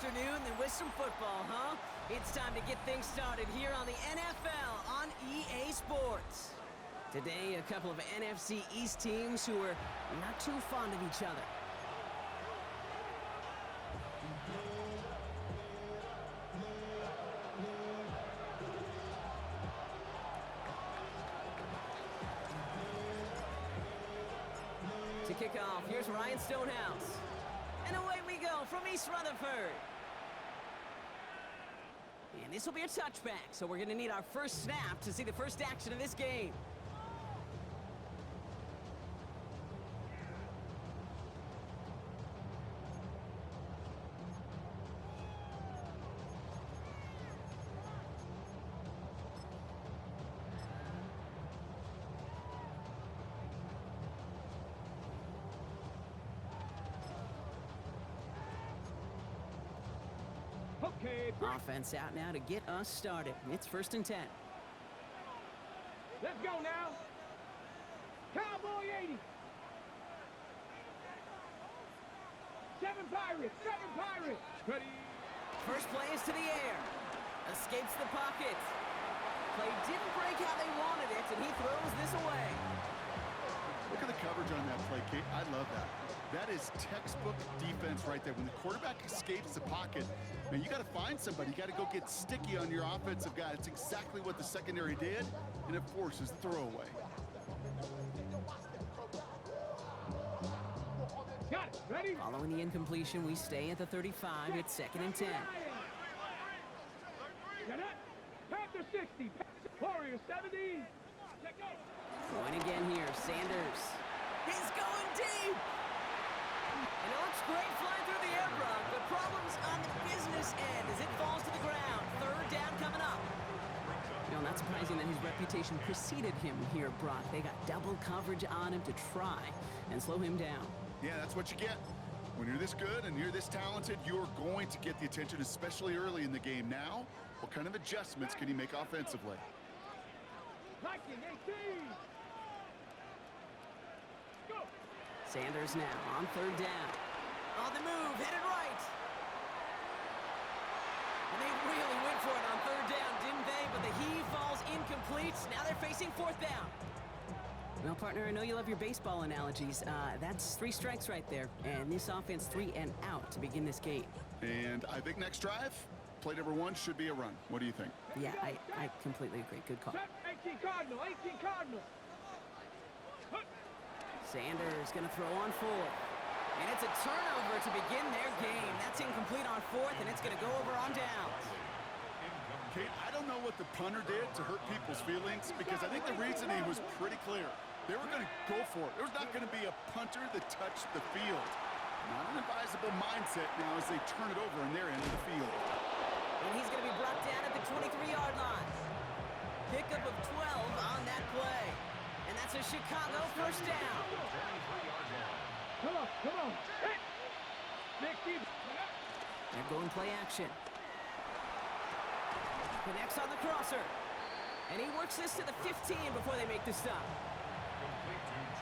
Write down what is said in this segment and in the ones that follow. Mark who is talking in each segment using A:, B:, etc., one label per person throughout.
A: afternoon than with some football, huh? It's time to get things started here on the NFL on EA Sports. Today, a couple of NFC East teams who are not too fond of each other. To kick off, here's Ryan Stonehouse. And away we go from East Rutherford. And this will be a touchback, so we're going to need our first snap to see the first action of this game.
B: Okay,
A: Offense out now to get us started. It's 1st and 10.
B: let's go now. Cowboy 80. 7 Pirates, 7 Pirates. Ready.
A: First play is to the air. Escapes the pocket. Play didn't break how they wanted it, and he throws this away.
C: Look at the coverage on that play, Kate. I love that. That is textbook defense right there. When the quarterback escapes the pocket, man, you got to find somebody. You got to go get sticky on your offensive guy. It's exactly what the secondary did, and it forces the throwaway.
B: Got it. Ready.
A: Following the incompletion, we stay at the 35. It's 2nd and 10.
B: Got it. Panther 60. Warriors 70. Check out.
A: Going again here, Sanders. He's going deep! And it looks great flying through the air, Brock, but problems on the business end as it falls to the ground. 3rd down coming up. You know, not surprising that his reputation preceded him here, Brock. They got double coverage on him to try and slow him down.
C: Yeah, that's what you get. When you're this good and you're this talented, you're going to get the attention, especially early in the game. Now, what kind of adjustments can he make offensively?
B: Viking 18. Go.
A: Sanders now on 3rd down. On the move, headed right. And they really went for it on 3rd down, didn't they? But the heave falls incomplete. Now they're facing 4th down. Well, partner, I know you love your baseball analogies. That's 3 strikes right there. And this offense 3 and out to begin this game.
C: And I think next drive, play number 1 should be a run. What do you think?
A: Yeah, I completely agree. Good call.
B: 18 Cardinal, 18 Cardinal.
A: Sanders going to throw on 4th. And it's a turnover to begin their game. That's incomplete on 4th, and it's going to go over on downs.
C: Kate, I don't know what the punter did to hurt people's feelings because I think the reasoning was pretty clear. They were going to go for it. There was not going to be a punter that touched the field. Not an advisable mindset now as they turn it over on their end of the field.
A: And he's going to be brought down at the 23-yard line. Pickup of 12 on that play. And that's a Chicago 1st down.
B: Come on, come on. Hey. 60.
A: They're going play action. Connects on the crosser. And he works this to the 15 before they make the stop.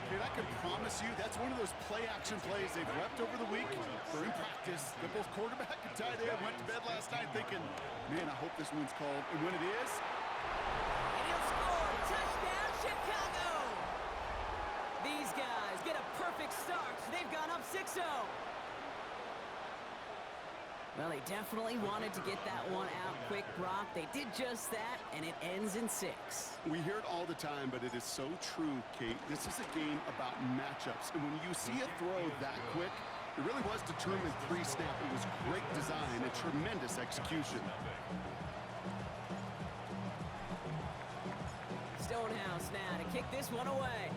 C: Kate, I can promise you that's one of those play-action plays they've repped over the week. They're in practice. They're both quarterback and tight end went to bed last night thinking, man, I hope this one's called. And when it is,
A: and he'll score. Touchdown, Chicago! These guys get a perfect start. They've gone up 6-0. Well, they definitely wanted to get that one out quick, Brock. They did just that, and it ends in 6.
C: we hear it all the time, but it is so true, Kate. This is a game about matchups. And when you see a throw that quick, it really was determined pre-snap. It was great design and tremendous execution.
A: Stonehouse now to kick this one away.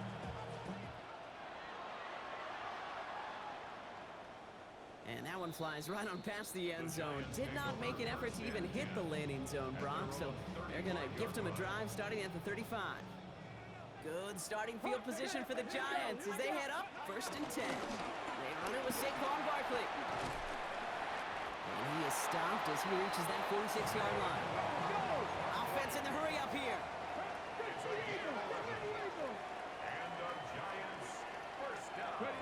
A: And that one flies right on past the end zone. Did not make an effort to even hit the landing zone, Brock, so they're going to gift him a drive starting at the 35. Good starting field position for the Giants as they head up 1st and 10. They run it with Saquon Barkley. And he is stopped as he reaches that 46-yard line. Offense in the hurry up here.
D: And the Giants first down.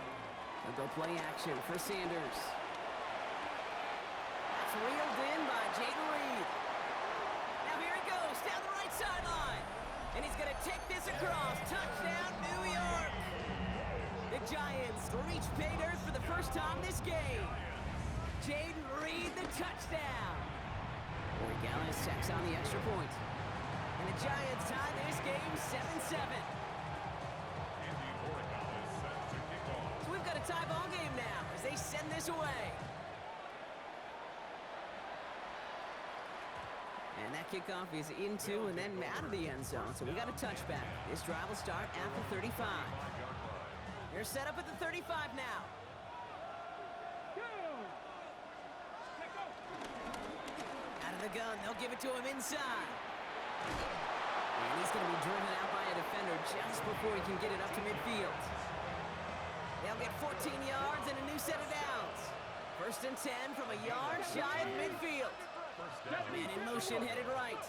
A: They'll go play action for Sanders. That's And he's going to take this across. Touchdown, New York. The Giants reach pay dirt for the first time this game. Jaden Reed, the touchdown. Corey Gallis checks on the extra point. And the Giants tie this game 7-7. So we've got a tie ball game now as they send this away. And that kickoff is into and then out of the end zone. So we got a touchback. This drive will start at the 35. They're set up at the 35 now. Out of the gun, they'll give it to him inside. And he's going to be driven out by a defender just before he can get it up to midfield. They'll get 14 yards and a new set of downs. First and 10 from a yard shy of midfield. Man in motion, headed right.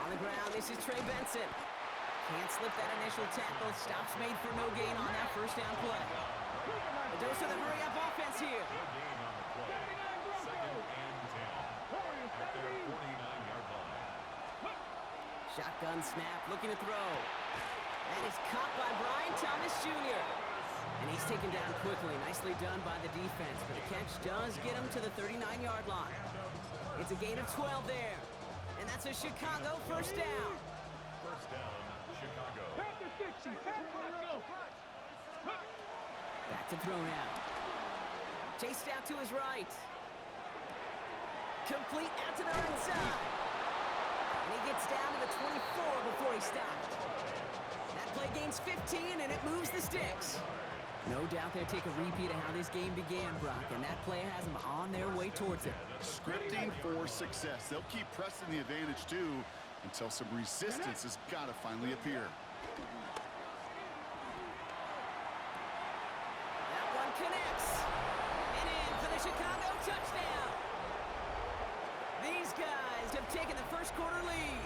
A: On the ground, this is Trey Benson. Can't slip that initial tackle. Stops made for no gain on that first down play. A dose of the hurry-up offense here. Shotgun snap, looking to throw. That is caught by Brian Thomas Jr. And he's taken down quickly. Nicely done by the defense, but the catch does get him to the 39-yard line. It's a gain of 12 there. And that's a Chicago first down.
D: First down, Chicago.
A: Back to throw now. Chased out to his right. Complete out to the right side. And he gets down to the 24 before he stopped. That play gains 15, and it moves the sticks. No doubt they'll take a repeat of how this game began, Brock, and that play has them on their way towards it.
C: Scripting for success. They'll keep pressing the advantage, too, until some resistance has got to finally appear.
A: That one connects. And in for the Chicago touchdown. These guys have taken the first quarter lead.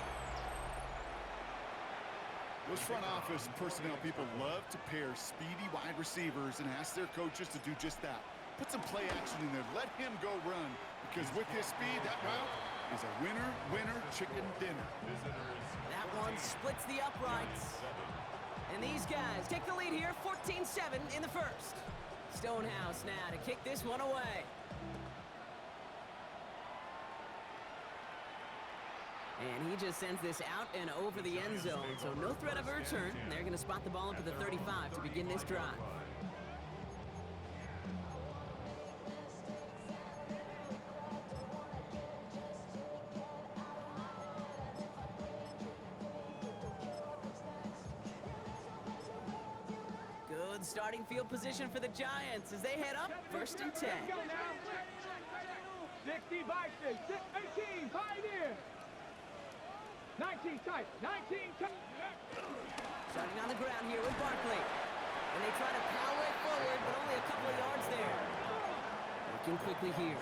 C: Those front office personnel people love to pair speedy wide receivers and ask their coaches to do just that. Put some play action in there. Let him go run, because with his speed, that route is a winner, winner, chicken dinner.
A: That one splits the uprights. And these guys take the lead here, 14-7 in the first. Stonehouse now to kick this one away. And he just sends this out and over the end zone, so no threat of a return. They're going to spot the ball up at the 35 to begin this drive. Good starting field position for the Giants as they head up first and 10.
B: 60 Vikings, 18 Pioneer. 19 tight, 19 tight.
A: Starting on the ground here with Barkley. And they try to power it forward, but only a couple of yards there. Working quickly here.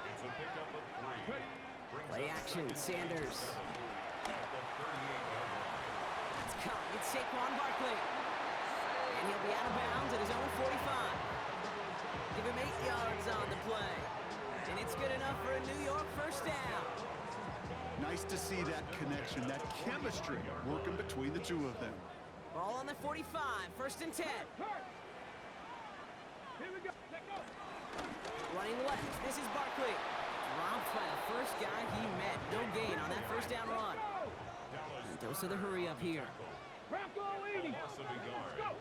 D: It's a pickup of 3.
A: Play action, Sanders. It's caught. It's Saquon Barkley. And he'll be out of bounds at his own 45. Give him 8 yards on the play. And it's good enough for a New York first down.
C: Nice to see that connection, that chemistry working between the two of them.
A: Ball on the 45, first and 10.
B: Here we go. Let go.
A: Running left, this is Barkley. Dropped by the first guy he met. No gain on that first down run. And dose of the hurry up here.
B: Bronco 80. Let's go.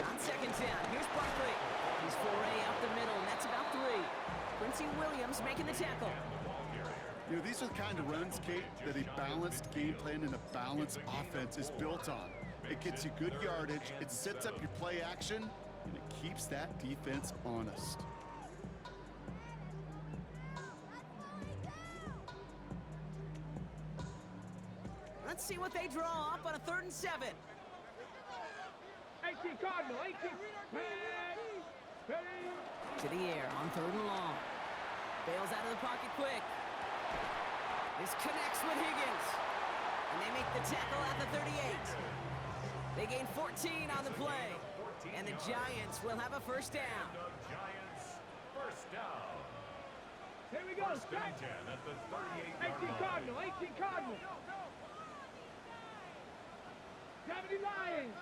A: On second down, here's Barkley. He's foray up the middle, and that's about 3. Quincy Williams making the tackle.
C: You know, these are the kind of runs, Kate, that a balanced game plan and a balanced offense is built on. It gets you good yardage, it sets up your play action, and it keeps that defense honest.
A: Let's see what they draw up on a 3rd and 7.
B: 18 Cardinal, 18.
A: To the air on 3rd and long. Bails out of the pocket quick. This connects with Higgins. And they make the tackle at the 38. They gain 14 on the play. And the Giants will have a first down.
D: Giants, first down.
B: Here we go. Close,
D: First and 10 at the 38-yard
B: 18
D: line.
B: Cardinal, 18 Cardinal. 70 Lions.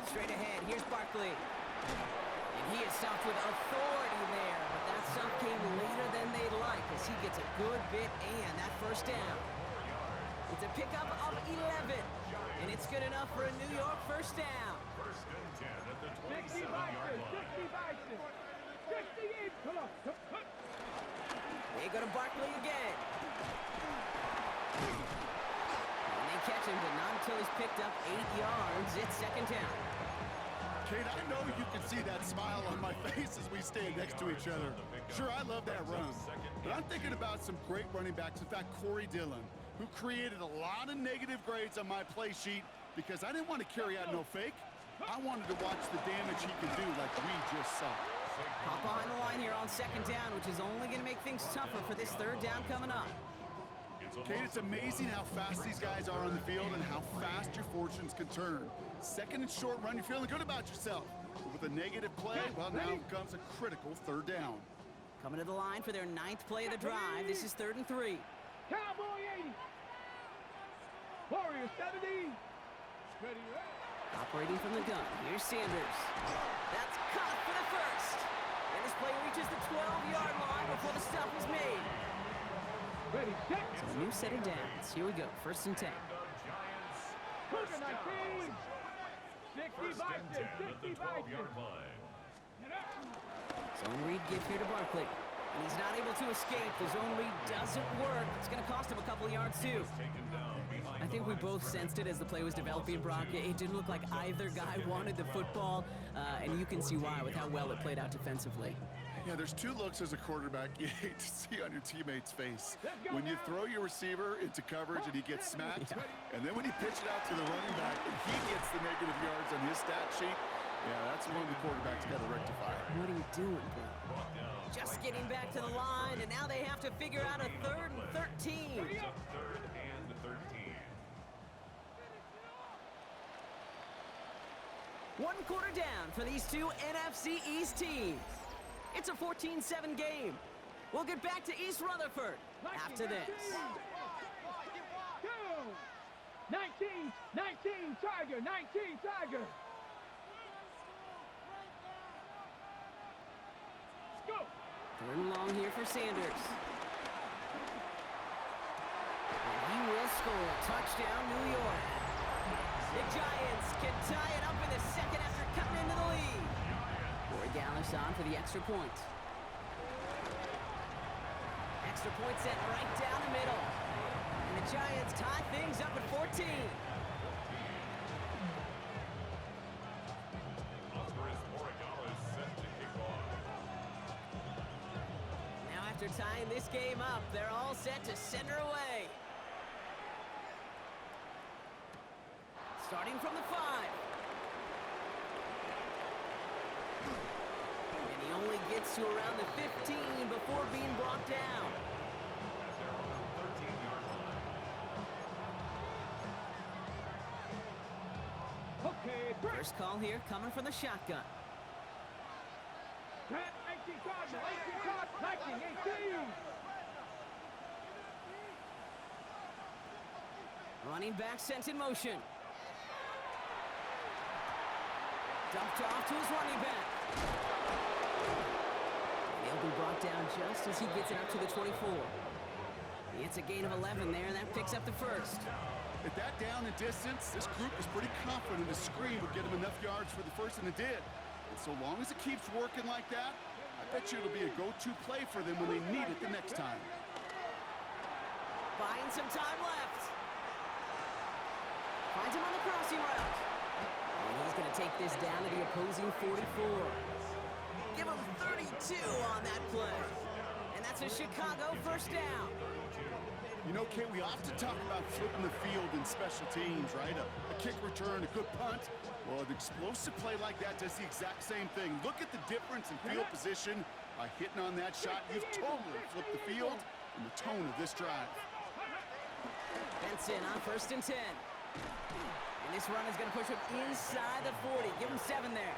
A: Straight ahead, here's Barkley. And he is stopped with authority there, but that stop came later than they'd like as he gets a good bit and that first down. It's a pickup of 11, and it's good enough for a New York first down.
D: First and 10 at the
B: 60
D: 27-yard
B: Bison,
D: line.
B: 60 Bison. 68. Come on.
A: They go to Barkley again. And they catch him, but not until he's picked up 8 yards. It's second down.
C: Kate, I know you can see that smile on my face as we stand next to each other. Sure, I love that run. But I'm thinking about some great running backs. In fact, Corey Dillon, who created a lot of negative grades on my play sheet because I didn't want to carry out no fake. I wanted to watch the damage he can do like we just saw.
A: Hop behind the line here on second down, which is only going to make things tougher for this third down coming up.
C: Kate, it's amazing how fast these guys are on the field and how fast your fortunes can turn. Second and short run, you're feeling good about yourself. But with a negative play, well, now comes a critical third down.
A: Coming to the line for their 9th play of the drive. This is 3rd and 3.
B: Cowboy 80. Warrior 70. Ready,
A: Operating from the gun, here's Sanders. That's caught for the first. And this play reaches the 12-yard line before the stop is made.
B: ready, set.
A: So a new set of downs. Here we go, 1st and 10.
B: Cougar 19. 60
D: First and 10
B: Bison,
D: at the
B: 60 Bison.
D: 12-yard line.
A: Zone read give here to Barkley. And he's not able to escape. The zone read doesn't work. It's going to cost him a couple of yards, too.
D: Taken down behind
A: I think we both sensed it as the play was developing, Brock. It didn't look like either guy wanted the football, and you can see why with how well it played out defensively.
C: Yeah, there's two looks as a quarterback you hate to see on your teammate's face. When you throw your receiver into coverage and he gets smacked, and then when you pitch it out to the running back and he gets the negative yards on his stat sheet, yeah, that's one the quarterback's got to rectify.
A: What are you doing, bro? Just getting back to the line, and now they have to figure out a 3rd and 13.
D: It's a 3rd and 13.
A: 1 quarter down for these two NFC East teams. It's a 14-7 game. We'll get back to East Rutherford after this.
B: 19, Tiger, 19, Tiger. Let's go.
A: 3rd and long here for Sanders. And he will score. Touchdown, New York. The Giants can tie it up in the second after cutting into the lead. Corey Gallis on for the extra point. Extra point set right down the middle. And the Giants tie things up at 14. Now after tying this game up, they're all set to center away. Starting from the 5. And he only gets to around the 15 before being brought down.
B: Okay,
A: First call here coming from the shotgun.
B: 18 Cardinal, 18 Cardinal, 19, 18.
A: Running back sent in motion. Dumped off to his running back. And he'll be brought down just as he gets it up to the 24. It's a gain of 11 there, and that picks up the first.
C: At that down and distance, this group is pretty confident the screen would get him enough yards for the first, and it did. And so long as it keeps working like that, I bet you it'll be a go-to play for them when they need it the next time.
A: Buying some time left. Finds him on the crossing route. And he's going to take this down to the opposing 44. Give him 32 on that play. And that's a Chicago first down.
C: You know, Kate, we often talk about flipping the field in special teams, right? A kick return, a good punt. Well, an explosive play like that does the exact same thing. Look at the difference in field position. By hitting on that shot, you've totally flipped the field and the tone of this drive.
A: Benson on 1st and 10. And this run is going to push him inside the 40. Give him 7 there.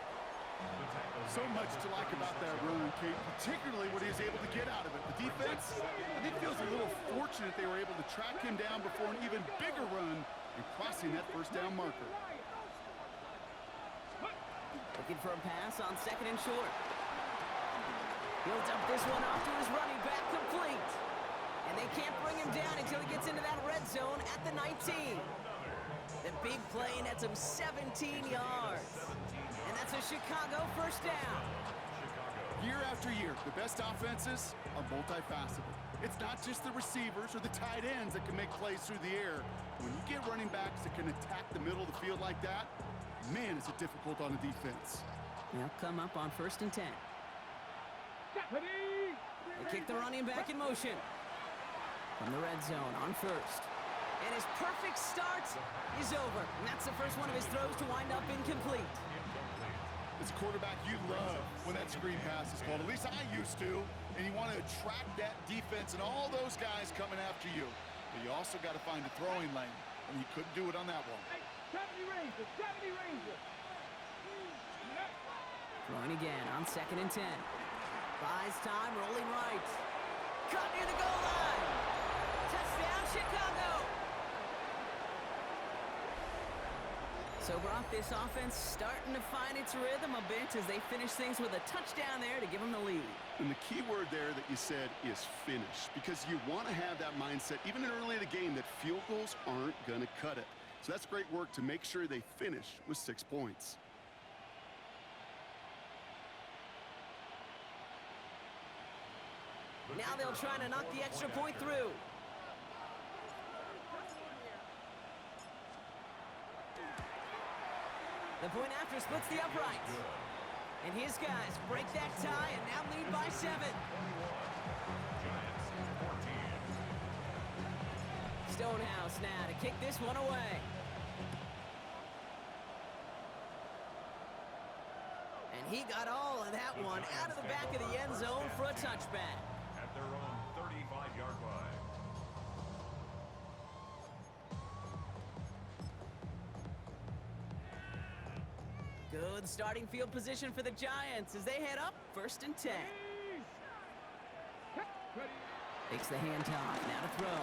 C: So much to like about that run, Kate, particularly what he was able to get out of it. The defense, I think, feels a little fortunate they were able to track him down before an even bigger run and crossing that first down marker.
A: Looking for a pass on 2nd and short. He'll dump this one off to his running back, complete. And they can't bring him down until he gets into that red zone at the 19. The big play nets him 17 yards. And that's a Chicago first down.
C: Year after year, the best offenses are multifaceted. It's not just the receivers or the tight ends that can make plays through the air. When you get running backs that can attack the middle of the field like that, man, is it difficult on the defense.
A: They'll come up on 1st and 10. They kick the running back in motion. From the red zone on 1st. And his perfect start is over. And that's the first one of his throws to wind up incomplete.
C: As a quarterback, you love when that screen pass is called. At least I used to. And you want to attract that defense and all those guys coming after you. But you also got to find a throwing lane. And he couldn't do it on that one.
B: 70 Rangers, 70 Rangers.
A: Throwing again on 2nd and 10. Buys time, rolling right. Cut near the goal line. Touchdown, Chicago. So, Brock, this offense starting to find its rhythm a bit as they finish things with a touchdown there to give them the lead.
C: And the key word there that you said is finish, because you want to have that mindset, even early in the game, that field goals aren't going to cut it. So that's great work to make sure they finish with 6 points.
A: Now they'll try to knock the extra point through. The point after splits the uprights. And his guys break that tie and now lead by 7. Stonehouse now to kick this one away. And he got all of that one out of the back of the end zone for a touchback.
D: At their own 35-yard line.
A: Good starting field position for the Giants as they head up 1st and 10. Takes the handoff, now to throw.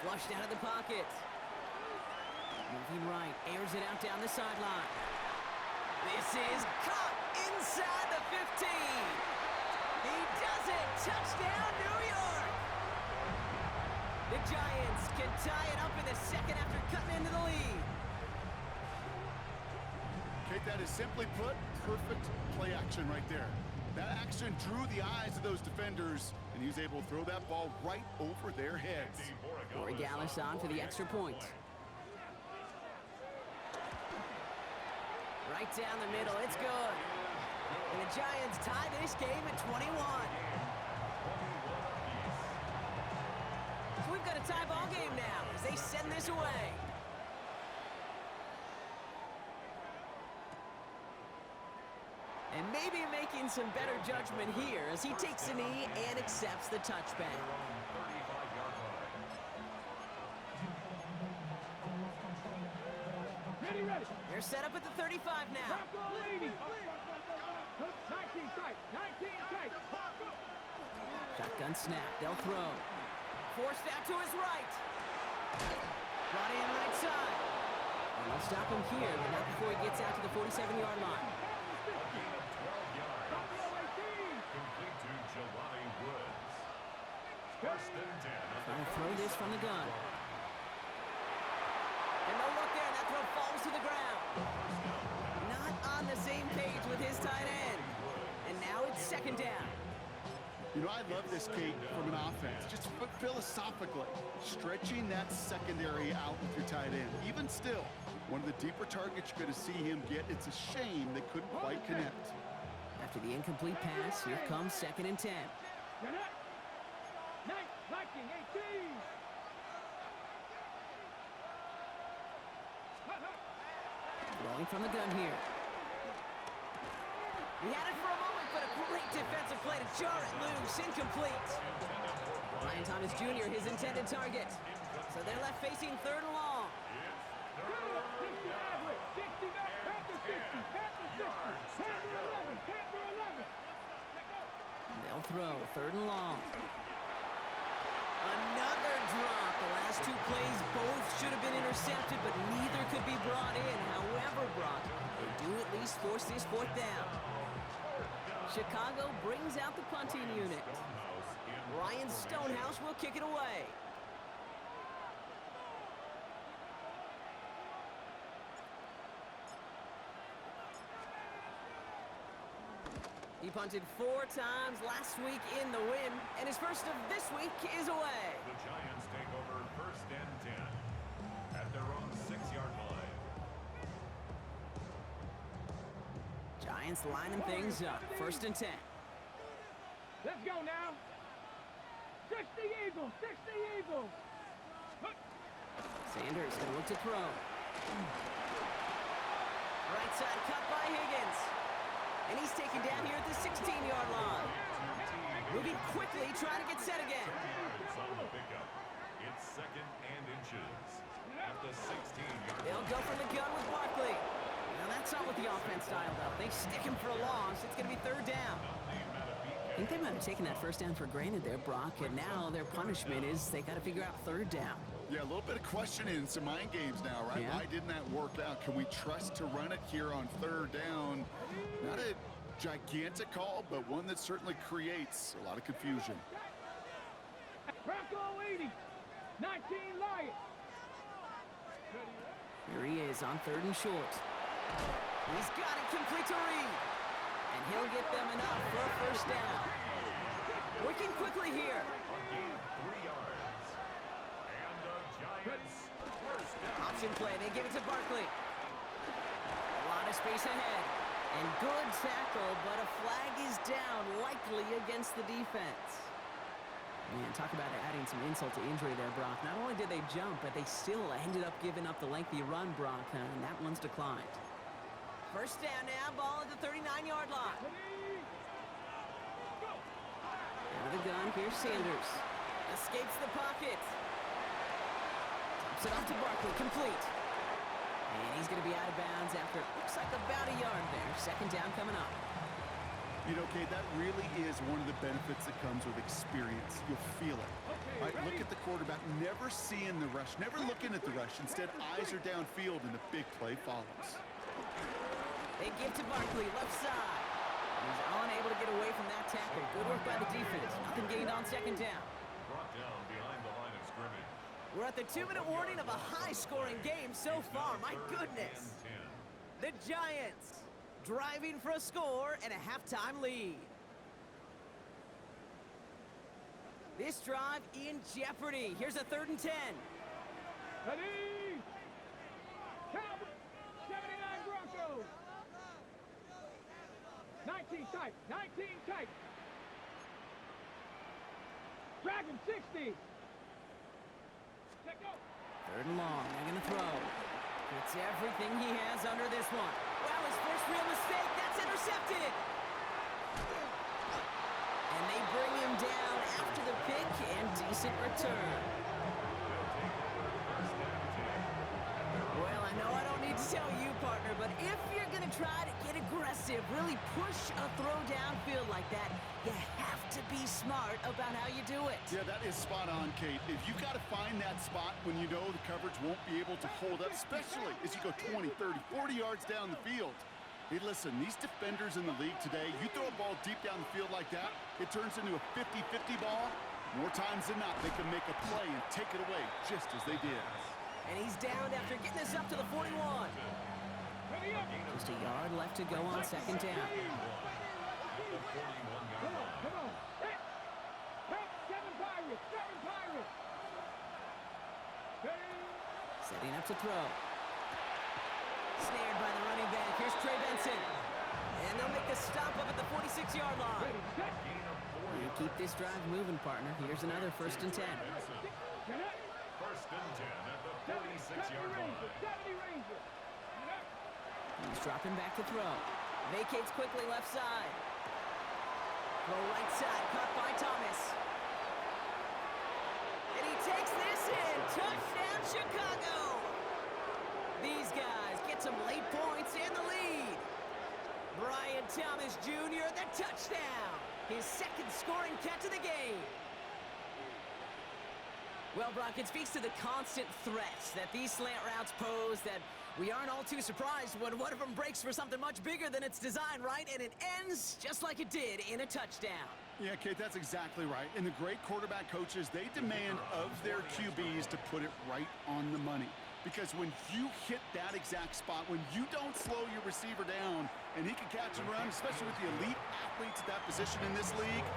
A: Flushed out of the pocket. Moving right, airs it out down the sideline. This is caught inside the 15. He does it! Touchdown, New York! The Giants can tie it up in the second after cutting into the lead.
C: Kate, that is simply put, perfect play action right there. That action drew the eyes of those defenders, and he was able to throw that ball right over their heads.
A: Borregales on for the extra point. Right down the middle, it's good. And the Giants tie this game at 21. So we've got a tie ball game now as they send this away. And maybe making some better judgment here as he takes a knee and accepts the touchback.
B: Ready, ready.
A: They're set up at the 35 now.
B: 19 tight, 19 tight.
A: Shotgun snap, they'll throw. Forced out to his right. Brought in right side. And they'll stop him here, but not before he gets out to the 47-yard line. Trying to throw this from the gun. And no look there, that throw falls to the ground. Not on the same page with his tight end. And now it's 2nd down.
C: You know, I love this, Kate, from an offense. Just philosophically, stretching that secondary out with your tight end. Even still, one of the deeper targets you're going to see him get. It's a shame they couldn't quite connect.
A: After the incomplete pass, here comes 2nd and 10.
B: Liking 18.
A: Rolling from the gun here. We had it for a moment, but a great defensive play to jar it loose. Incomplete. Ryan Thomas Jr., his intended target. So they're left facing 3rd and long.
B: 60 back, 60 back, back to 60, back to 60.
A: They'll throw. 3rd and long. Another drop. The last 2 plays both should have been intercepted, but neither could be brought in. However, Brock, they do at least force this 4th down. Chicago brings out the punting unit. Ryan Stonehouse will kick it away. He punted 4 times last week in the win, and his first of this week is away.
D: The Giants take over 1st and 10 at their own 6-yard line.
A: Giants lining things up. 1st and 10.
B: Let's go now. 60 Eagles, 60 Eagles.
A: Sanders going to look to throw. Right side cut by Higgins. And he's taken down here at the 16-yard line. Moving quickly, trying to get set again.
D: It's on the pickup. It's 2nd and inches at the 16-yard line.
A: They'll go from the gun with Barkley. Now that's not what the offense dialed up. They stick him for a loss. It's going to be 3rd down. I think they might have taken that 1st down for granted there, Brock, and now their punishment is they got to figure out 3rd down.
C: Yeah, a little bit of questioning, some mind games now, right?
A: Yeah.
C: Why didn't that work out? Can we trust to run it here on 3rd down? Not a gigantic call, but one that certainly creates a lot of confusion.
B: Bronco 80, 19 Lions.
A: Here he is on 3rd and short. He's got it complete to Reed. And he'll get them enough for a 1st down. Working quickly here.
D: A gain of 3 yards. And the Giants 1st down.
A: Option play. They give it to Barkley. A lot of space ahead. And good tackle, but a flag is down, likely against the defense. Man, talk about adding some insult to injury there, Brock. Not only did they jump, but they still ended up giving up the lengthy run, Brock, and that one's declined. 1st down now, ball at the 39-yard line. Out of the gun, here's Sanders. Escapes the pocket. Dumps it off to Barkley, complete. And he's going to be out of bounds after, looks like about a yard there. 2nd down coming up.
C: You know, Kate, that really is one of the benefits that comes with experience. You'll feel it. Right? Look at the quarterback, never seeing the rush, never looking at the rush. Instead, eyes are downfield, and the big play follows.
A: They give to Barkley, left side. He's unable to get away from that tackle. Good work by the defense. Nothing gained on 2nd down.
D: Brought down behind the line of scrimmage.
A: We're at the 2-minute warning of a high-scoring game so far. My goodness. The Giants driving for a score and a halftime lead. This drive in jeopardy. Here's a 3rd and 10.
B: Ready? Cowboys, 79 Broncos. 19 tight, 19 tight. Dragon 60. Let go.
A: 3rd and long. They're going to throw. It's everything he has under this one. Wow, his first real mistake. That's intercepted. And they bring him down after the pick and decent return. Well, I know I don't need to tell you, partner, but if you're going to try to get aggressive, really push a throw downfield like that, you have to be smart about how you do it.
C: Yeah, that is spot on, Kate. If you got to find that spot when you know the coverage won't be able to hold up, especially as you go 20, 30, 40 yards down the field. Hey, listen, these defenders in the league today, you throw a ball deep down the field like that, it turns into a 50-50 ball. More times than not, they can make a play and take it away just as they did.
A: And he's down after getting this up to the 41. Just a yard left to go on 2nd down.
B: Come on. Hey, 7 Pirates, 7 Pirates. Hey.
A: Setting up to throw. Snared by the running back. Here's Trey Benson. And they'll make the stop up at the 46-yard line. You keep this drive moving, partner. Here's another 1st and 10.
D: 1st and 10 at the 46-yard line.
A: He's dropping back to throw. Vacates quickly left side. Throw right side, caught by Thomas. And he takes this in. Touchdown, Chicago. These guys get some late points in the lead. Brian Thomas Jr., the touchdown. his second scoring catch of the game. Well, Brock, it speaks to the constant threats that these slant routes pose that we aren't all too surprised when one of them breaks for something much bigger than its design, right? And it ends just like it did in a touchdown.
C: Yeah, Kate, that's exactly right. And the great quarterback coaches, they demand of their QBs to put it right on the money. Because when you hit that exact spot, when you don't slow your receiver down and he can catch and run, especially with the elite athletes at that position in this league,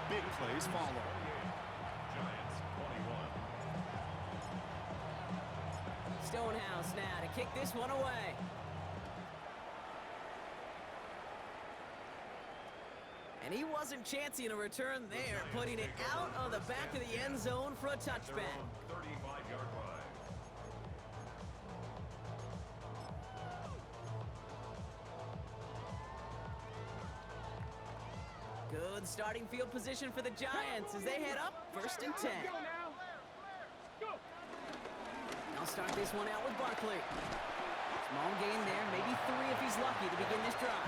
C: big plays follow.
D: Giants 21.
A: Stonehouse now to kick this one away. And he wasn't chancing a return there, putting it out on the back of the end zone for a touchback.
D: 35-yard line.
A: Good starting field position for the Giants as they head up 1st and 10.
B: Go now. Go.
A: I'll start this one out with Barkley. Small gain there, maybe 3 if he's lucky to begin this drive.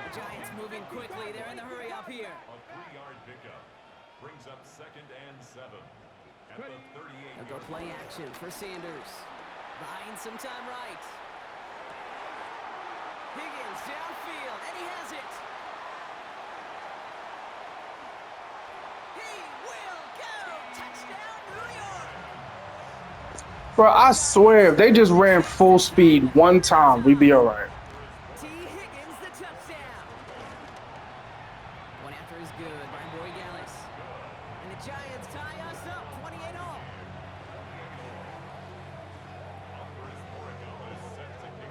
A: The Giants moving quickly. They're in the hurry up here.
D: A 3-yard pickup brings up 2nd and 7 at the 38.
A: They'll go play action for Sanders. Buying some time right. Higgins downfield, and he has it. He will go. Touchdown, New York.
E: Bro, I swear, if they just ran full speed one time, we'd be all right.
A: T. Higgins, the touchdown. One after is good by Boy Gallis. And the Giants tie us up 28 all.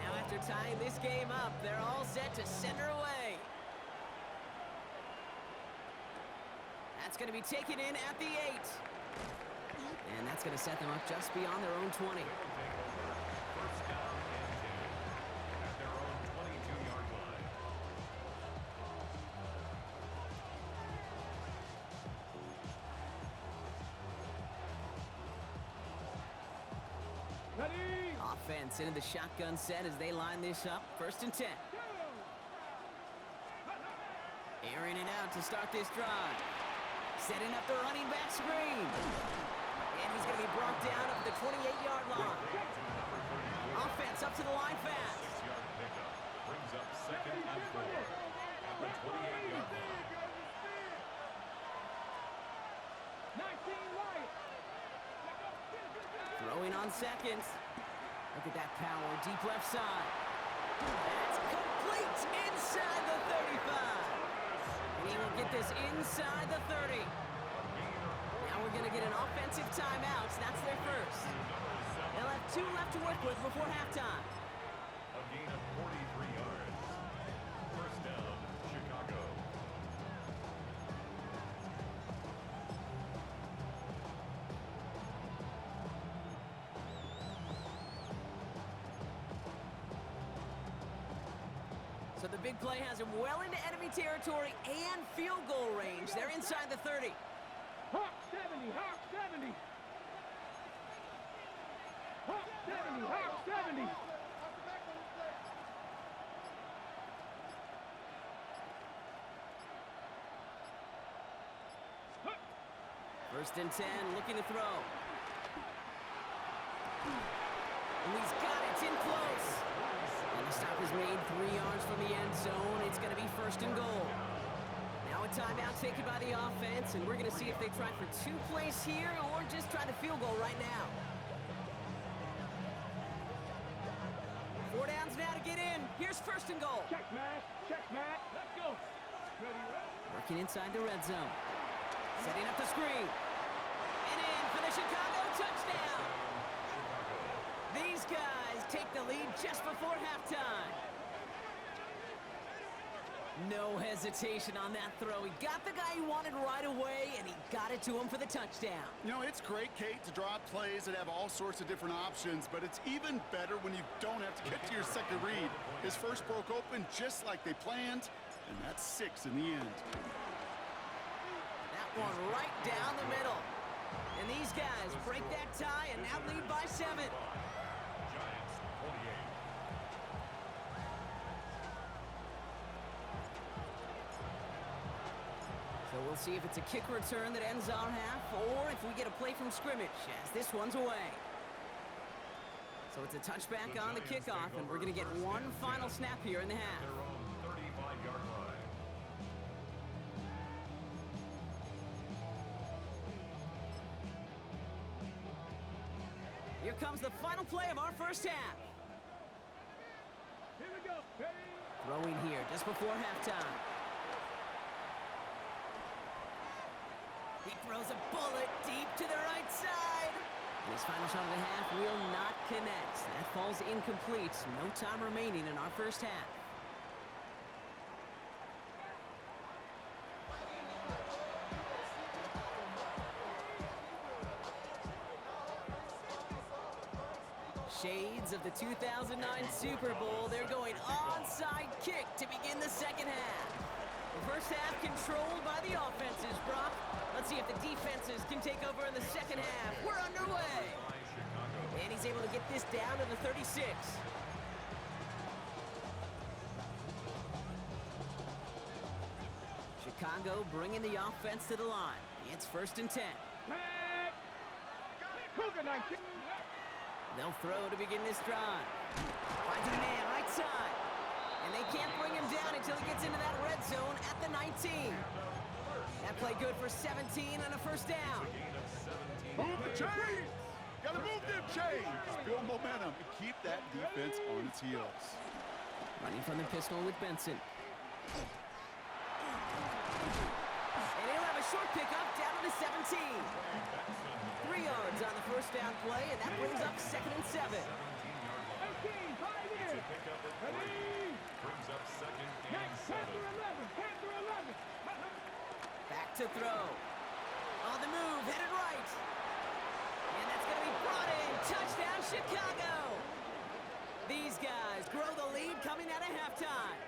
A: Now after tying this game up, they're all set to send her away. That's going to be taken in at the 8. And that's going to set them up just beyond their own 20.
D: First down and 10 at their own 22-yard line.
B: Ready.
A: Offense into the shotgun set as they line this up. 1st and 10. Airing it out to start this drive. Setting up the running back screen. And he's going to be brought down up at the 28-yard line. Offense up to the line fast.
D: 6-yard pickup brings up 2nd and 4 at the 28-yard line.
B: 19 right.
A: Throwing on seconds. Look at that power. Deep left side. That's complete inside the 35. And he will get this inside the 30. Now we're going to get an offensive timeout. That's their first. They'll have 2 left to work with before halftime.
D: A gain of 43 yards. First down, Chicago.
A: So the big play has him well into enemy territory and field goal range. They're inside the 30.
B: Hawk 70. Hawk 70. Hawk 70. Hawk 70.
A: First and 10, looking to throw. And he's got it, it's in close. And the stop is made 3 yards from the end zone. It's going to be 1st and goal. Now a timeout taken by the offense, and we're going to see if they try for 2 plays here or just try the field goal right now. 4 downs now to get in. Here's 1st and goal.
B: Check, Matt. Check, Matt. Let's go. Ready, ready.
A: Working inside the red zone. Setting up the screen. And in for the Chicago touchdown. These guys take the lead just before halftime. No hesitation on that throw. He got the guy he wanted right away, and he got it to him for the touchdown.
C: You know, it's great, Kate, to draw up plays that have all sorts of different options, but it's even better when you don't have to get to your second read. His first broke open just like they planned, and that's 6 in the end.
A: That one right down the middle. And these guys break that tie and now lead by 7.
D: Giants 28.
A: We'll see if it's a kick return that ends our half, or if we get a play from scrimmage, as this one's away. So it's a touchback on the kickoff, and we're going to get one final snap here in the half.
D: Their own 35-yard line.
A: Here comes the final play of our first half.
B: Here we go. Ready?
A: Throwing here just before halftime. He throws a bullet deep to the right side. And his final shot of the half will not connect. That falls incomplete. No time remaining in our first half. Shades of the 2009 Super Bowl. They're going onside kick to begin the second half. The first half controlled by the offenses, Brock. Let's see if the defenses can take over in the second half. We're underway. And he's able to get this down to the 36. Chicago bringing the offense to the line. It's 1st and 10.
B: Back. Cougar 19.
A: They'll throw to begin this drive. Finds a man right side. And they can't bring him down until he gets into that red zone at the 19. That play good for 17 and a first down.
C: Move the chains! Gotta move them chains! Build momentum and keep that defense on its heels.
A: Running from the pistol with Benson. And he'll have a short pickup down to the 17. 3 yards on the first down play, and that brings up 2nd and 7.
B: 18, 5 here. Ready?
D: Brings up 2nd and
B: Panther
D: 7.
B: 11. Panther 11.
A: Back to throw. On the move, headed right. And that's going to be brought in. Touchdown, Chicago. These guys grow the lead coming out of halftime.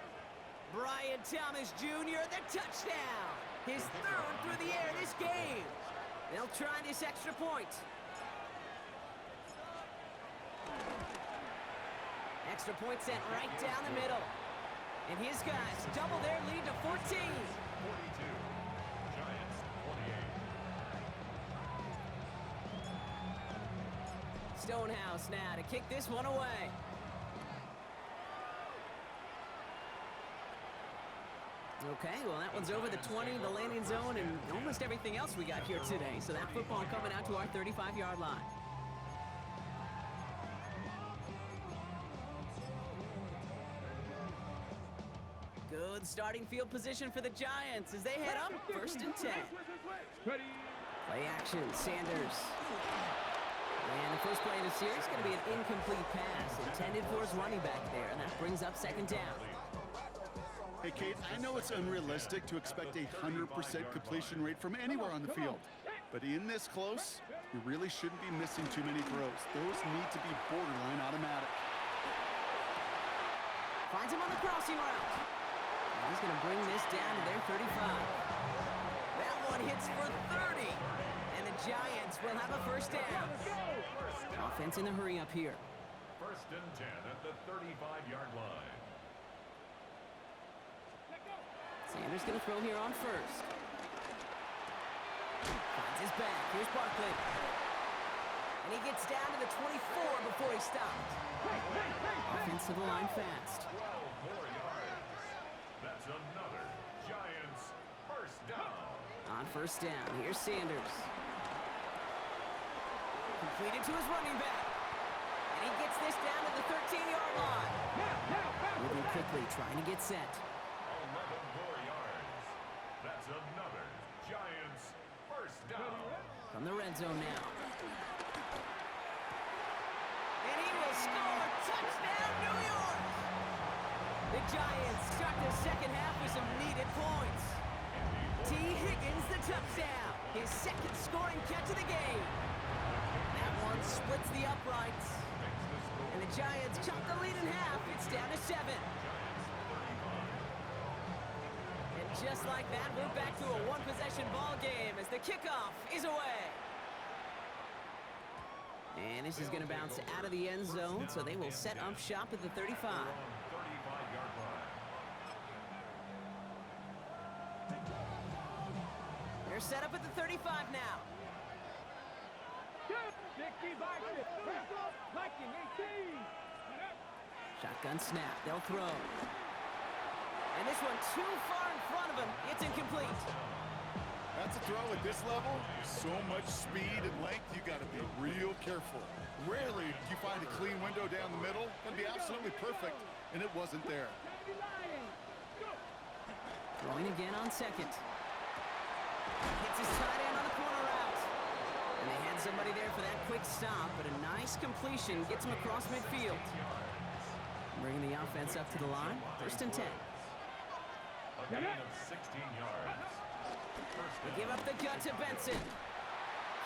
A: Brian Thomas Jr., the touchdown. His 3rd through the air this game. They'll try this extra point. Extra point sent right down the middle. And his guys double their lead to 14.
D: 42. Giants 28.
A: Stonehouse now to kick this one away. Okay, well, that one's over the 20, the landing zone, and almost everything else we got here today. So that football coming out to our 35-yard line. Good starting field position for the Giants as they head up 1st and 10.
B: Ready?
A: Play action, Sanders. And the first play of the series is going to be an incomplete pass intended for his running back there, and that brings up 2nd down.
C: Hey, Kate, I know it's unrealistic to expect a 100% completion rate from anywhere on the field. But in this close, you really shouldn't be missing too many throws. Those need to be borderline automatic.
A: Finds him on the crossing route. And he's going to bring this down to their 35. That one hits for 30. And the Giants will have a first down. Offense in the hurry up here.
D: 1st and 10 at the 35-yard line.
A: Sanders going to throw here on 1st. Finds his back. Here's Barkley. And he gets down to the 24 before he stopped. Offense to the line fast.
D: 12 more yards. That's another Giants first down.
A: On 1st down, here's Sanders. Completed to his running back. And he gets this down to the 13-yard line. Moving quickly, trying to get set.
D: 11 more yards. That's another Giants first down.
A: From the red zone now. And he will score. Touchdown, New York! The Giants start the second half with some needed points. T. Higgins, the touchdown. His 2nd scoring catch of the game. That one splits the uprights. And the Giants chop the lead in half. It's down to 7. And just like that, we're back to a one-possession ball game as the kickoff is away. And this is going to bounce out of the end zone, so they will set up shop at the 35.
D: 35-yard line.
A: They're set up at the 35 now.
B: 60 Viking. Viking 18.
A: Shotgun snap. They'll throw. And this one too far in front of him. It's incomplete.
C: That's a throw at this level. So much speed and length, you got to be real careful. Rarely do you find a clean window down the middle. That'd be absolutely perfect, and it wasn't there.
A: Throwing again on second. Hits his tight end on the corner route. And they had somebody there for that quick stop, but a nice completion gets him across midfield. Bringing the offense up to the line. 1st and 10.
D: A gain of 16 yards.
A: They give up the gut to Benson.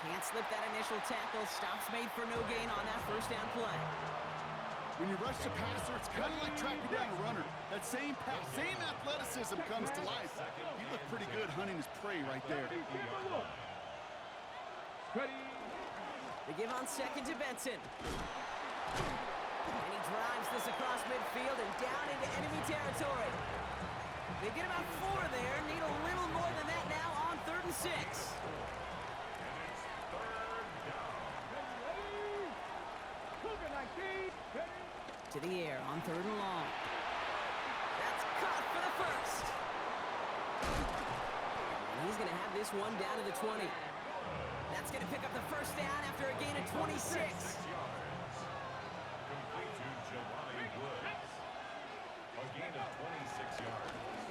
A: Can't slip that initial tackle. Stops made for no gain on that 1st down play.
C: When you rush the passer, it's kind of like tracking down a runner. That same pass, same athleticism comes to life. He looked pretty good hunting his prey right there.
A: They give on second to Benson. And he drives this across midfield and down into enemy territory. They get about 4 there. Need a little more than that now on 3rd and 6. To the air on 3rd and long. That's caught for the 1st. And he's going to have this one down to the 20. That's going to pick up the 1st down after a gain of 26.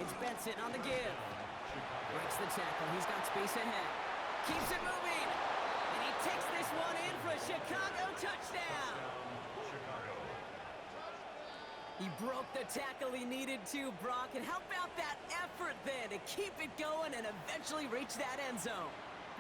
A: It's Benson on the give. Breaks the tackle. He's got space ahead. Keeps it moving. And he takes this one in for a Chicago touchdown. He broke the tackle he needed to, Brock. And how about that effort then to keep it going and eventually reach that end zone?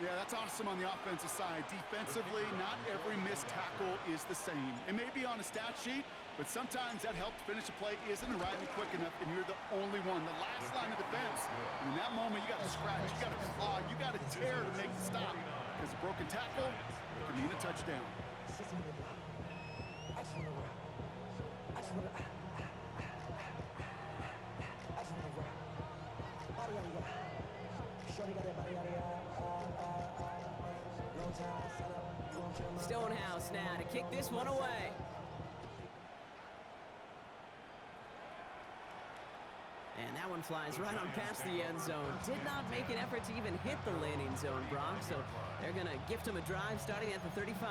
C: Yeah, that's awesome on the offensive side. Defensively, not every missed tackle is the same. It may be on a stat sheet, but sometimes that help to finish a play isn't arriving quick enough, and you're the only one. The last line of defense. And in that moment, you got to scratch, you got to claw, you got to tear to make the stop. Because a broken tackle could mean a touchdown.
A: Stonehouse now to kick this one away. And that one flies right on past the end zone. Did not make an effort to even hit the landing zone, Brock, so they're going to gift him a drive starting at the 35.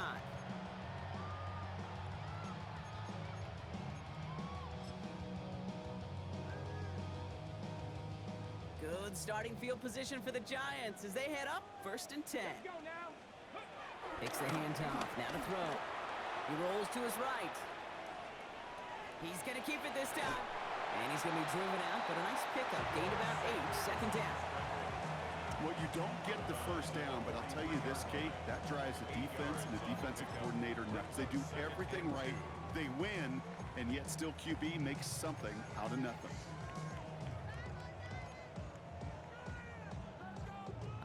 A: Good starting field position for the Giants as they head up 1st and 10. Takes the handoff, now to throw. He rolls to his right. He's going to keep it this time. And he's going to be driven out, but a nice pickup. Gained about 8, 2nd down.
C: Well, you don't get the 1st down, but I'll tell you this, Kate, that drives the defense and the defensive coordinator nuts. They do everything right. They win, and yet still QB makes something out of nothing.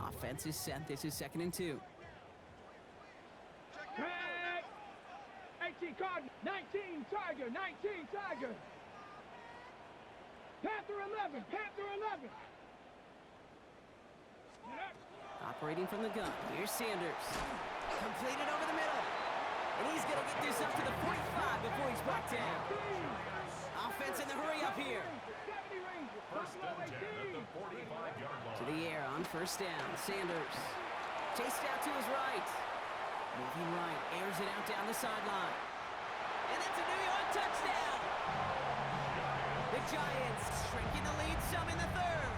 A: Offense is set. This is 2nd and 2.
B: 18 Cardinal, 19 Tiger, 19 Tiger. Panther 11, Panther 11.
A: Operating from the gun. Here's Sanders. Completed over the middle. And he's going to get this up to the 45 before he's brought down. Offense in the hurry up here.
D: 1st and 10 at the 45-yard line.
A: To the air on 1st down. Sanders. Chased out to his right. Moving right. Airs it out down the sideline. And it's a New York touchdown. The Giants shrinking the lead some in the 3rd.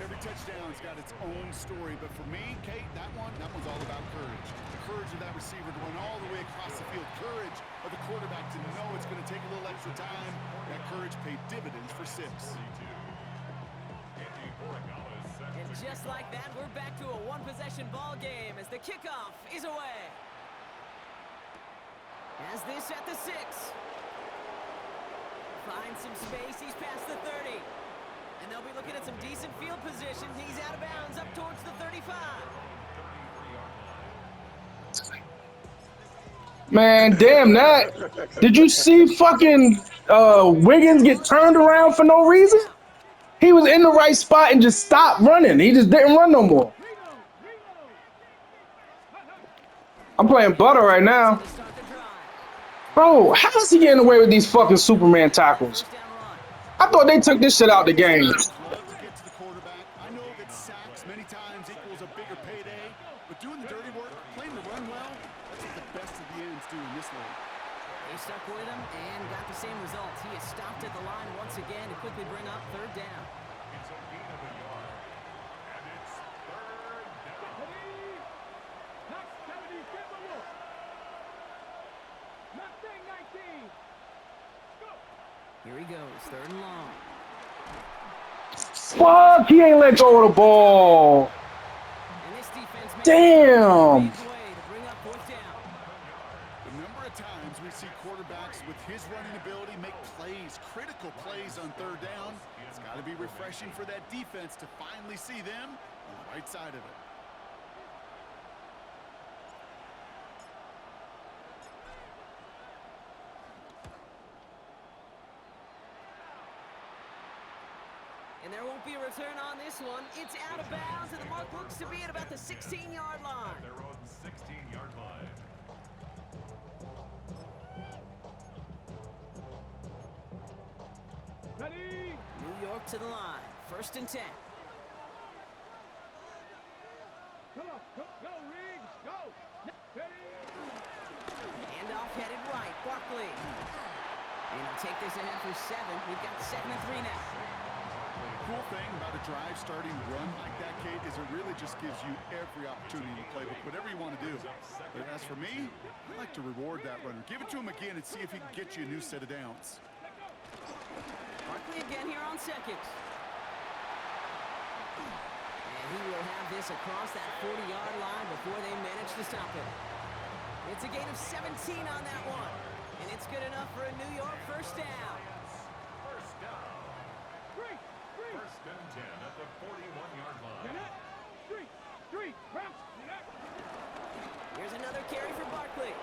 C: Every touchdown's got its own story, but for me, Kate, that one's all about courage. The courage of that receiver to run all the way across the field. Courage of the quarterback to know it's going to take a little extra time. That courage paid dividends for 6.
A: And just like that, we're back to a one-possession ball game as the kickoff is away. As this at the 6. Finds some space, he's past the 30. And they'll be looking at some decent field position. He's out of bounds up towards the 35.
E: Man, damn that. Did you see fucking Wiggins get turned around for no reason? He was in the right spot and just stopped running. He just didn't run no more. I'm playing butter right now. Bro, how is he getting away with these fucking Superman tackles? I thought they took this shit out the game.
C: Love to get to the quarterback. I know that sacks many times equals a bigger payday, but doing the dirty work, playing the run well, that's what the best of the ends do in this league.
A: They stuck with him and got the same results. He is stopped at the line once again to quickly bring up third down.
D: It's a gain of a yard. And it's third down.
B: Not 70, get the look. Not thing 19. Go.
A: Here he goes, third and long.
E: Fuck, he ain't let go of the ball.
A: And this defense makes
E: Damn.
A: a way to bring up fourth down.
C: The number of times we see quarterbacks with his running ability make plays, critical plays on third down, it's got to be refreshing for that defense to finally see them on the right side of it.
A: And there won't be a return on this one. It's out of bounds, and the mark looks to be at about the 16-yard line.
D: Their own 16-yard line.
B: Ready.
A: New York to the line, first and 10.
B: Go, go, go, Riggs, go. Ready.
A: Handoff headed right, Barkley. And he'll take this ahead for 7. We've got 2nd and 3 now.
C: The cool thing about a drive starting run like that, Kate, is it really just gives you every opportunity in the playbook, whatever you want to do. But as for me, I like to reward that runner. Give it to him again and see if he can get you a new set of downs.
A: Barkley again here on 2nd. And he will have this across that 40-yard line before they manage to stop it. It's a gain of 17 on that one. And it's good enough for a New York first down.
D: First down. First and 10 at the 41-yard line.
B: Street, bounce.
A: Here's another carry for Barkley.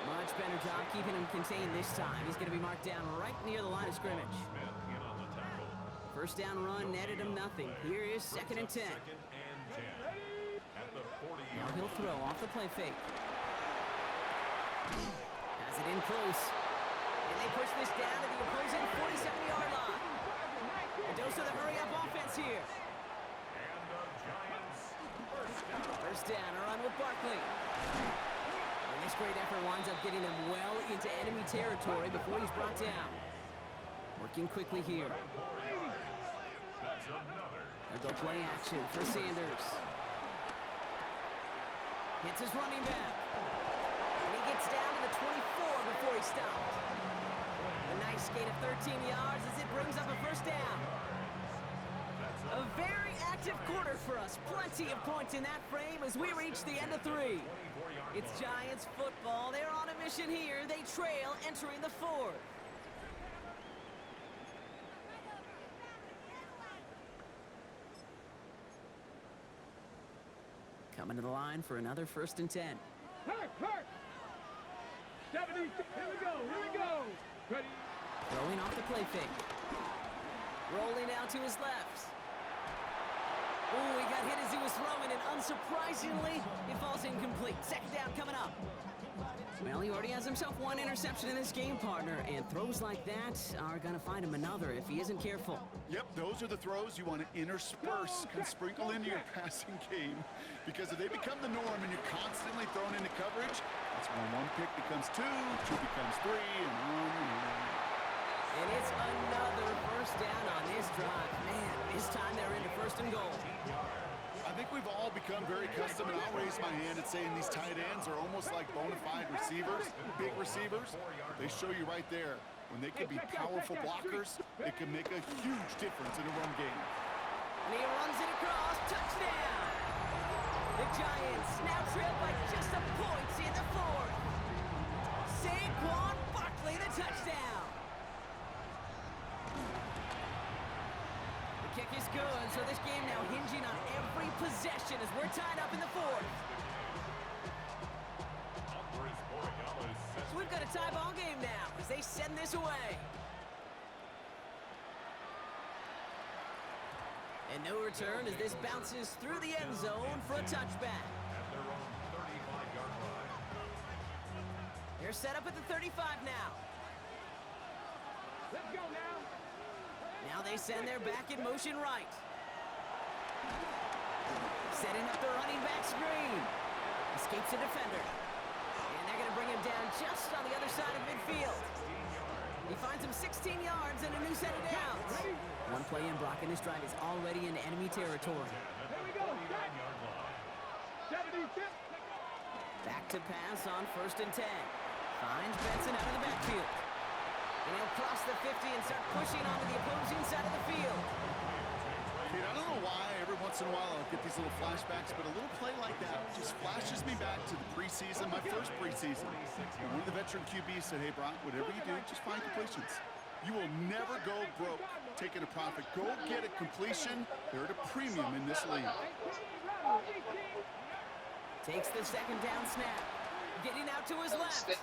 A: Much better job keeping him contained this time. He's going to be marked down right near the line of scrimmage.
D: Smith in on the tackle.
A: First down run netted him nothing. Here is 2nd and 10.
D: Second and 10 at the 40-yard
A: Now
D: line.
A: he'll throw off the play fake. Has it in close. And they push this down to the opposing 47-yard line. A dose of the hurry-up offense here.
D: And the Giants first down.
A: First down, a run with Barkley. And this great effort winds up getting him well into enemy territory before he's brought down. Working quickly here.
D: That's another.
A: They'll go play action for Sanders. Hits his running back. And he gets down to the 24 before he stopped. A nice gain of 13 yards as it brings up a first down. A very active quarter for us. Plenty of points in that frame as we reach the end of 3. It's Giants football. They're on a mission here. They trail entering the 4th. Coming to the line for another first and 10.
B: Hurt. 70, here we go. Ready.
A: Throwing off the play fake. Rolling out to his left. Ooh, he got hit as he was throwing, and unsurprisingly, it falls incomplete. Second down coming up. Well, he already has himself one interception in this game, partner, and throws like that are going to find him another if he isn't careful.
C: Yep, those are the throws you want to intersperse and sprinkle into your passing game, because if they become the norm and you're constantly thrown into coverage, that's when one pick becomes 2 becomes 3, and on and on.
A: And it's another first down on this drive. Man, this time they're into first and goal.
C: I think we've all become very accustomed, and I'll raise my hand and saying these tight ends are almost like bona fide receivers, big receivers. They show you right there, when they can be powerful blockers, it can make a huge difference in a run game.
A: And he runs it across. Touchdown! The Giants now trail by just a point in the 4th. Saquon Barkley, the touchdown. The kick is good, so this game now hinging on every possession as we're tied up in the 4th. So we've got a tie ball game now as they send this away. And no return as this bounces through the end zone for a touchback.
D: At their own 35-yard line.
A: They're set up at the 35 now.
B: Let's go now.
A: Now they send their back in motion right. Setting up the running back screen. Escapes a defender. And they're going to bring him down just on the other side of midfield. He finds him 16 yards and a new set of downs. One play in, Brock, and this drive is already in enemy territory.
B: Here we go. 70 tip.
A: Back to pass on 1st and 10. Finds Benson out of the backfield. And he'll cross the 50 and start pushing onto the opposing side of the field.
C: Kate, I don't know why every once in a while I'll get these little flashbacks, but a little play like that just flashes me back to the preseason, my first preseason. And one of the veteran QBs said, hey, Brock, whatever you do, just find completions. You will never go broke taking a profit. Go get a completion. They're at a premium in this league.
A: Takes the 2nd down snap. Getting out to his left.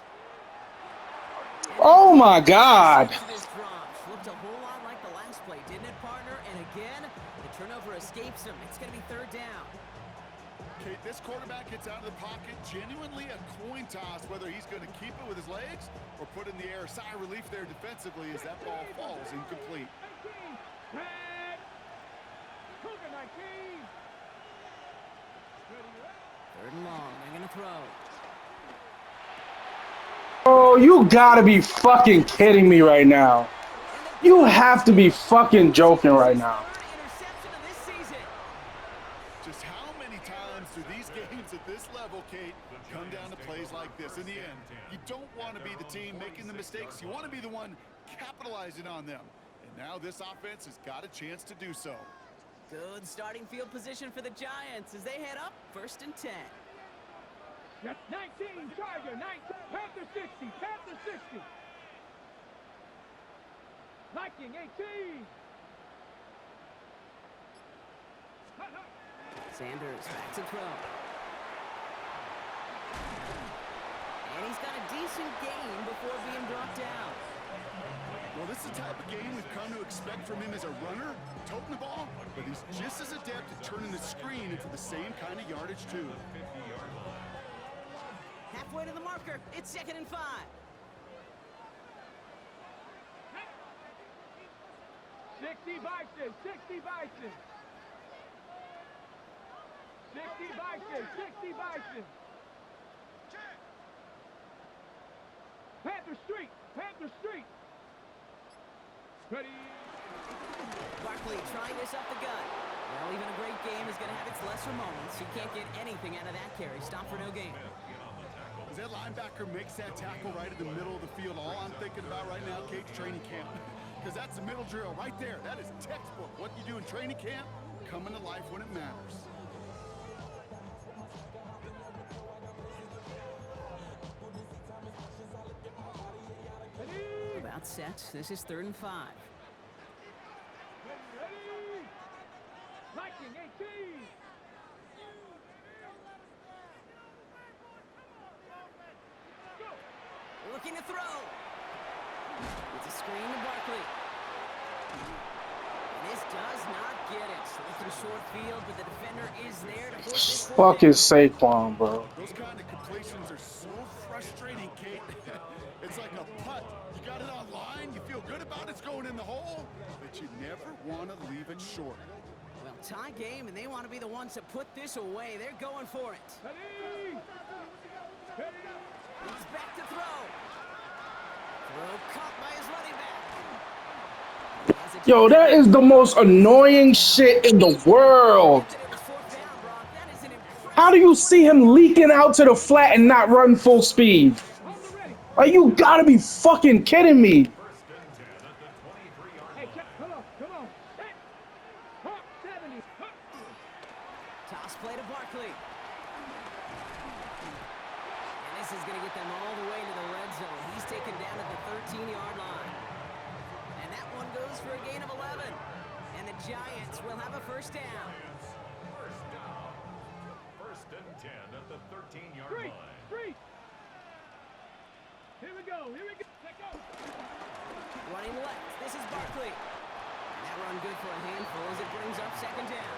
E: Oh my God.
A: This drop looked a whole lot like the last play, didn't it, partner? And again, the turnover escapes him. It's going to be 3rd down.
C: Kate, this quarterback gets out of the pocket, genuinely a coin toss, whether he's going to keep it with his legs or put it in the air. Sigh of relief there defensively as that ball falls incomplete.
B: 19. Cougar 19.
A: 3rd and long. They're going to throw.
E: Oh, you gotta be fucking kidding me right now. You have to be fucking joking right now.
A: Interception of this season.
C: Just how many times do these games at this level, Kate, come down to plays like this? In the end, you don't want to be the team making the mistakes. You want to be the one capitalizing on them. And now this offense has got a chance to do so.
A: Good starting field position for the Giants as they head up 1st and 10.
B: That's 19. Charger 19. Panther 60. Panther 60. Viking 18.
A: Sanders back to throw. And he's got a decent gain before being brought down.
C: Well, this is the type of game we've come to expect from him as a runner, toting the ball, but he's just as adept at turning the screen into the same kind of yardage, too.
A: Halfway to the marker. It's 2nd and 5.
B: 60 Bison. 60 Bison. 60 Bison. 60 Bison. Panther Street. Panther Street. Ready.
A: Barkley trying this up the gut. Well, even a great game is going to have its lesser moments. You can't get anything out of that carry. Stop for no gain.
C: As that linebacker makes that tackle right in the middle of the field, all I'm thinking about right now, Kate's training camp. Because that's the middle drill right there. That is textbook. What you do in training camp, coming to life when it matters.
A: About set. This is 3rd and 5.
B: Ready. Viking 18.
A: Looking to throw. It's a screen to Barkley. And this does not get it. Looking short field, but the defender is there to force this one
E: Fucking
A: down.
E: Saquon, bro.
C: Those kind of completions are so frustrating, Kate. It's like a putt. You got it on line, you feel good about it's going in the hole, but you never want to leave it short.
A: Well, tie game, and they want to be the ones to put this away. They're going for it.
B: Ready. Ready.
A: He's back to throw. Throw caught by his running back.
E: Yo, that is the most annoying shit in the world. How do you see him leaking out to the flat and not run full speed? Like, you gotta be fucking kidding me.
B: Hey, come on, come on. Hey. Hop 70. Hop.
A: Toss play to Barkley. And this is going to get them all the way to the red zone. He's taken down at the 13-yard line. And that one goes for a gain of 11. And the Giants will have a 1st down.
D: First down. 1st and 10 at the 13-yard
B: Street.
D: line.
B: Street. Here we go. Here we go. Let go.
A: Running left. This is Barkley. And that run run good for a handful as it brings up second down.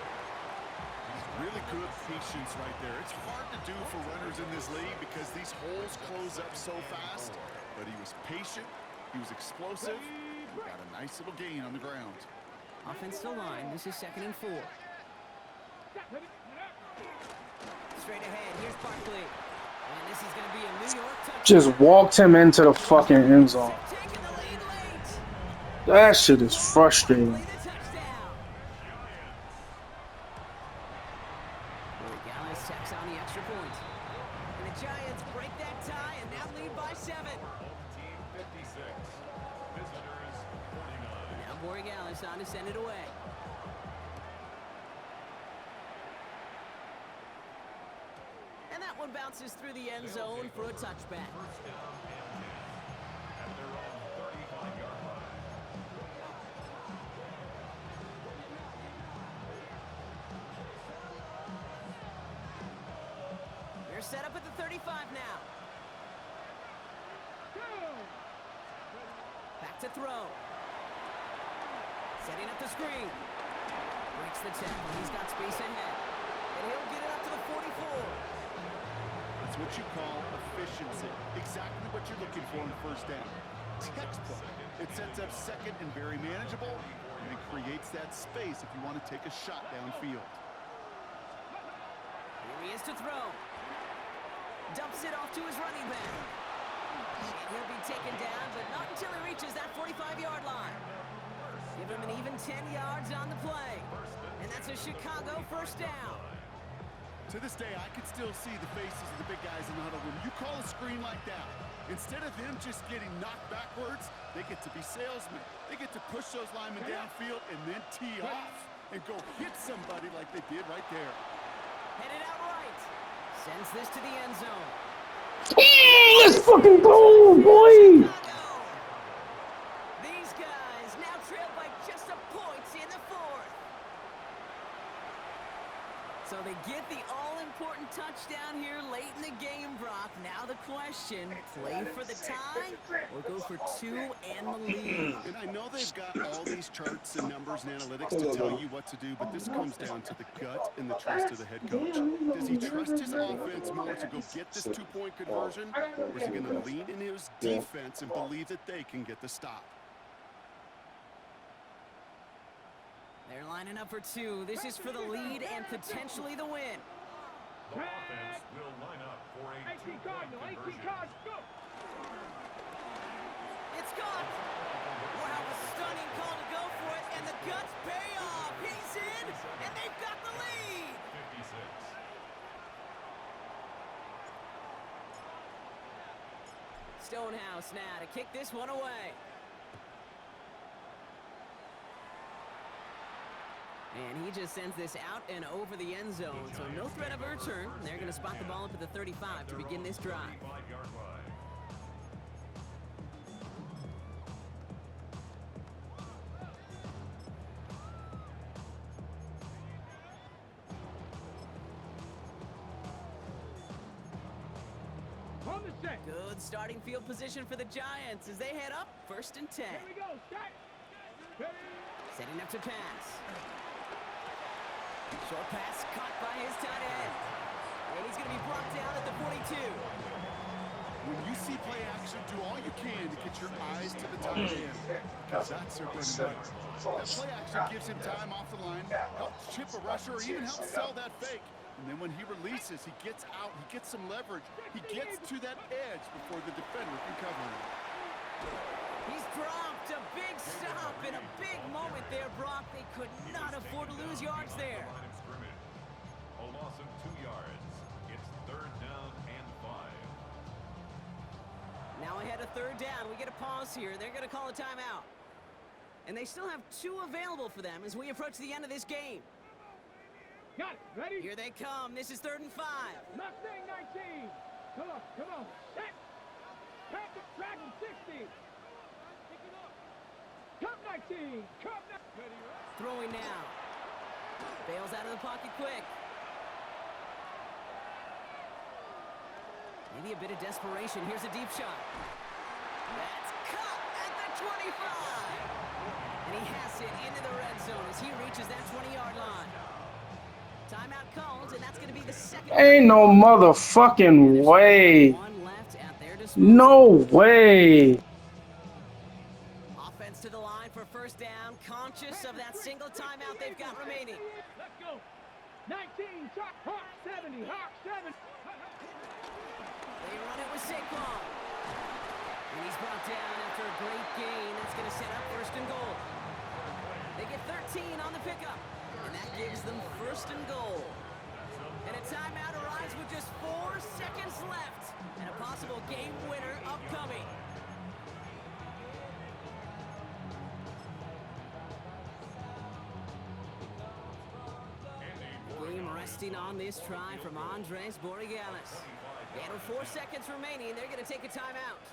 C: Really good patience right there. It's hard to do for runners in this league because these holes close up so fast. But he was patient. He was explosive. He got a nice little gain on the ground.
A: Offensive line. This is 2nd and 4. Straight ahead. Here's Barkley. And this is going to be a New York touchdown.
E: Just walked him into the fucking end zone.
A: Taking the lead late.
E: That shit is frustrating.
A: The touchdown. Boy, Gallis tacks on the extra point. And the Giants break that tie and now lead by 7.
D: Team 56. Visitors 49.
A: Now Borregales on to send it away. And that one bounces through the end zone for a touchback.
D: First down and 10 at their own 35-yard line.
A: They're set up at the 35 now. Back to throw. Setting up the screen. Breaks the tackle. He's got space ahead. And he'll get it up to the 44.
C: That's what you call efficiency. Exactly what you're looking for in first down. Textbook. It sets up second and very manageable, and it creates that space if you want to take a shot downfield.
A: Here he is to throw. Dumps it off to his running back. And he'll be taken down, but not until he reaches that 45-yard line. Give him an even 10 yards on the play. And that's a Chicago first down.
C: To this day, I can still see the faces of the big guys in the huddle. When you call a screen like that, instead of them just getting knocked backwards, they get to be salesmen. They get to push those linemen downfield and then tee off and go hit somebody like they did right there.
A: Headed out right. Sends this to the end zone.
E: Let's fucking go, boy!
A: Chicago. These guys now trail by just a point in the 4th. So they get the all-important touchdown here late in the game, Brock. Now the question, play for the tie or go for 2 and the lead?
C: And I know they've got all these charts and numbers and analytics to tell you what to do, but this comes down to the gut and the trust of the head coach. Does he trust his offense more to go get this 2-point conversion, or is he going to lean into his defense and believe that they can get the stop?
A: They're lining up for 2. This is for the lead and potentially the win.
D: The offense will line up for a 2-point conversion.
B: Go!
A: It's gone. Wow, a stunning call to go for it, and the guts pay off. He's in, and they've got the lead.
D: 56.
A: Stonehouse now to kick this one away. And he just sends this out and over the end zone, so no threat of a return. They're going to spot the ball up at the 35 to begin this drive.
D: 35-yard line.
B: On the set.
A: Good starting field position for the Giants as they head up 1st and 10.
B: Here we go. Set. Ready.
A: Setting up to pass. Short pass caught by his tight end. And he's going to be brought down at the 42.
C: When you see play action, do all you can to get your eyes to the tight end, because that's their bread and butter. That play action gives him time off the line, helps chip a rusher, or even helps sell that fake. And then when he releases, he gets out, he gets some leverage, he gets to that edge before the defender can cover him.
A: He's dropped a big stop in a big moment there, Brock. They could not afford to lose yards there.
D: Line of scrimmage. A loss of 2 yards. It's 3rd down and 5.
A: Now ahead of 3rd down. We get a pause here. They're going to call a timeout. And they still have 2 available for them as we approach the end of this game.
B: Got it. Ready?
A: Here they come. This is 3rd and 5.
B: Mustang 19. Come on, come on. Set. Panther Dragon 60. Cup 19. Cup 19.
A: Throwing now. Bails out of the pocket quick. Maybe a bit of desperation. Here's a deep shot. That's caught at the 25. And he has it into the red zone as he reaches that 20-yard line. Timeout called, and that's going to be the second.
E: Ain't no motherfucking way.
A: One left at their disposal.
E: No way.
A: Offense to the line for first down, conscious of that single timeout they've got remaining.
B: Let's go. 19, Hawk 70, Hawk 70.
A: They run it with Saquon. And he's brought down after a great gain. That's going to set up first and goal. They get 13 on the pickup. And that gives them first and goal. And a timeout arrives with just 4 seconds left. And a possible game winner upcoming. Game resting on this try from Andres Borregales. And with 4 seconds remaining, they're going to take a timeout.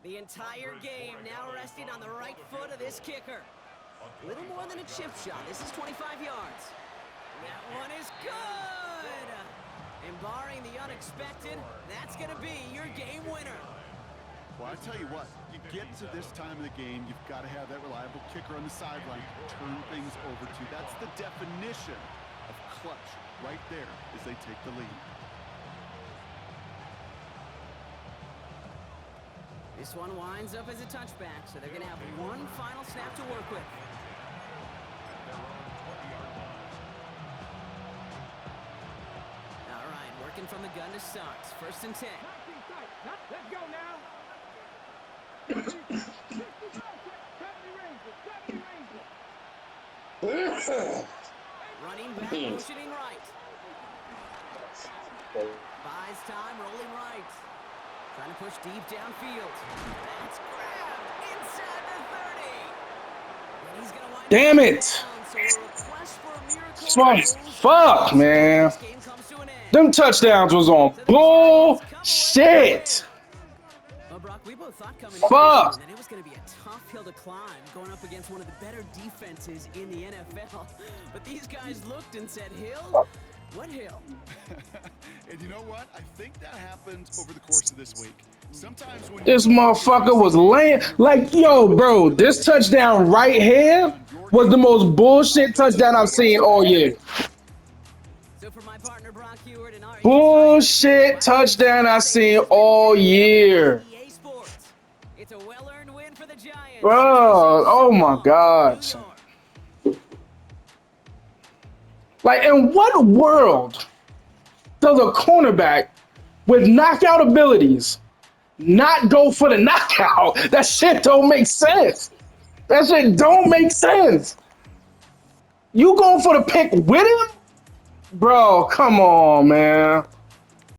A: The entire game now resting on the right foot of this kicker. A little more than a chip shot. This is 25 yards. That one is good! And barring the unexpected, that's going to be your game winner.
C: Well, I tell you what, you get to this time of the game, you've got to have that reliable kicker on the sideline to turn things over to. That's the definition of clutch right there as they take the lead.
A: This one winds up as a touchback, so they're going to have one final snap to work with. All right, working from the gun to start. First and 10.
B: Let's go now.
A: Running back, motioning right. Buys time, rolling right. Trying to push deep downfield. That's grabbed inside the 30. And he's gonna wind
E: Damn
A: up
E: it.
A: down, so a request for a miracle
E: Swamps.
A: rules
E: Fuck,
A: out.
E: man.
A: This game comes to an end.
E: Them touchdowns was on bullshit.
A: Well, Brock, we both thought coming
E: Fuck.
A: in that it was going to be a tough hill to climb going up against one of the better defenses in the NFL. But these guys looked and said, Hill? What hill?
C: And you know what? I think that happens over the course of this week. Sometimes when
E: This motherfucker was laying like, yo, bro, this touchdown right here was the most bullshit touchdown I've seen all year.
A: So for my partner Brock Heward and our
E: Bullshit touchdown I've seen all year.
A: EA Sports. It's a well-earned win for the Giants.
E: Bro, oh my God.
A: New York.
E: Like, in what world does a cornerback with knockout abilities not go for the knockout? That shit don't make sense. That shit don't make sense. You going for the pick with him? Bro, come on, man.